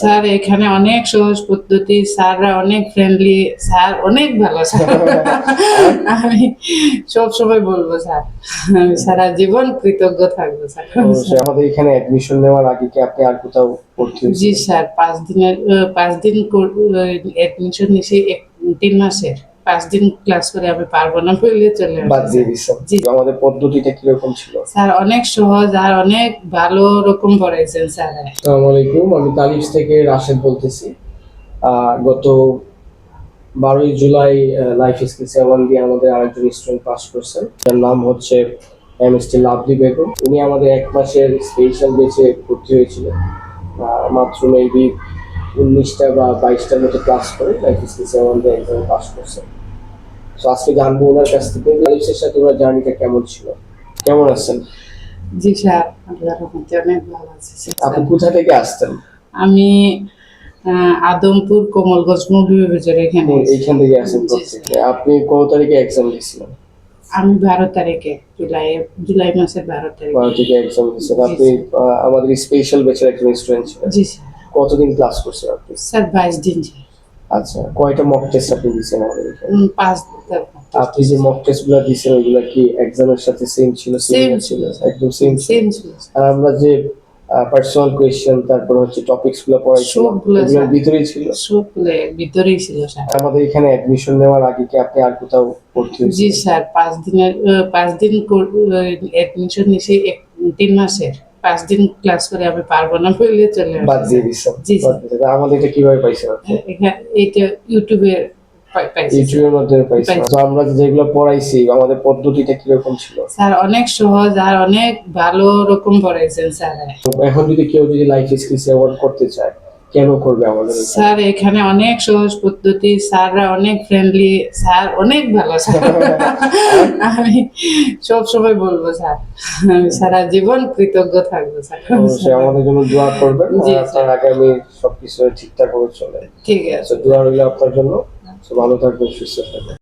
Sir এখানে অনেক সহজ পদ্ধতি, স্যাররা অনেক ফ্রেন্ডলি, স্যার অনেক ভালো স্যার। আমি সব সময় বলবো স্যার, আমি সারা জীবন কৃতজ্ঞ থাকবো স্যার। অবশ্যই। আমাদের এখানে অ্যাডমিশন নেওয়ার আগে কি আপনি আর কোথাও ভর্তি জি হয়েছিলেন? স্যার, 5 দিন অ্যাডমিশন নিয়েছি, 3 মাসের 5 দিন ক্লাস করে আমি পারবো না বলে চলে বাদ আসি দিয়ে স্যার। দিচ্ছেন। জি আমাদের পদ্ধতিটা কিরকম ছিল? স্যার, অনেক সহজ আর অনেক ভালো রকম পড়াইছেন স্যার। আসসালামু আলাইকুম, আমি তালিশ থেকে রাশেদ বলতেছি। গত 12ই জুলাই লাইফ স্কিল 7 দিয়ে আমাদের আরেকজন স্টুডেন্ট পাস করছেন, তার নাম হচ্ছে এমএসটি লাভলি বেগম। উনি আমাদের 1 মাসের স্পেশাল বেচে ভর্তি হয়েছিলেন। মাত্র মেবি 19টা বা 22টার মতো ক্লাস করে লাইফ স্কিল 7 দিয়ে একজন পাস করছেন। তো আজকে জানবো ওনার কাছ থেকে তালিশের সাথে ওনার জার্নিটা কেমন ছিল। কেমন আছেন? জি স্যার, আল্লাহর রহমতে অনেক ভালো আছি স্যার। আপনি কোথা থেকে আসতেন? আমি আদমপুর কমলগঞ্জ মৌলভীবাজার এখানে। এইখান থেকে আসেন জি প্রত্যেকে। আপনি কত তারিখে এক্সাম দিয়েছিলেন? আমি 12 তারিখে, জুলাই মাসের 12 তারিখে। 12 থেকে এক্সাম দিয়েছেন জি আপনি। আমাদের স্পেশাল ব্যাচের একজন স্টুডেন্ট ছিলেন। জি স্যার। কতদিন ক্লাস করছেন আপনি? স্যার 22 দিন স্যার। আচ্ছা, কয়টা মক টেস্ট আপনি দিয়েছেন আমাদের এখানে? 5টা। আপনি যে মক টেস্ট গুলো দিয়েছেন ওইগুলা কি এক্সামের সাথে সেম ছিল? সেম ছিল, ছিল একদম সেম ছিল। সেম ছিল আর আমরা যে পার্সোনাল কোয়েশ্চেন, তারপর হচ্ছে টপিকস গুলো পড়াইছিলাম, সবগুলো এগুলোর স্যার, ভিতরেই ছিল। সবগুলো ভিতরেই ছিল স্যার। আমাদের এখানে অ্যাডমিশন নেওয়ার আগে কি আপনি আর কোথাও ভর্তি জি হয়েছিলেন? স্যার, 5 দিন অ্যাডমিশন নিয়েছি, 3 মাসের 5 দিন ক্লাস করে আমি পারবো না বলে চলে বাদ আসি দিয়ে স্যার। দিচ্ছেন। জি বাদ স্যার। দিয়ে দিচ্ছেন। আমাদের এটা কিভাবে পাইছেন আপনি? এইটা ইউটিউবে পাইছি স্যার। ইউটিউবের মধ্যে পাইছেন। পাইছি। তো আমরা যেগুলো পড়াইছি আমাদের পদ্ধতিটা কিরকম ছিল? স্যার অনেক সহজ আর অনেক ভালো রকম পড়াইছেন স্যার। এখন যদি কেউ লাইফ স্কিলস অ্যাওয়ার্ড করতে চায়, কেন করবে আমাদের এখানে? স্যার এখানে অনেক সহজ পদ্ধতি, স্যাররা অনেক ফ্রেন্ডলি, স্যার অনেক ভালো স্যার। আমি সব সময় বলবো স্যার, আমি সারা জীবন কৃতজ্ঞ থাকবো স্যার। অবশ্যই আমাদের জন্য দোয়া করবেন। জি আপনার স্যার। আগামী সবকিছু ঠিকঠাক ভাবে চলে। ঠিক আছে। দোয়া রইল আপনার জন্য। ভালো থাকবেন, সুস্থ থাকবেন।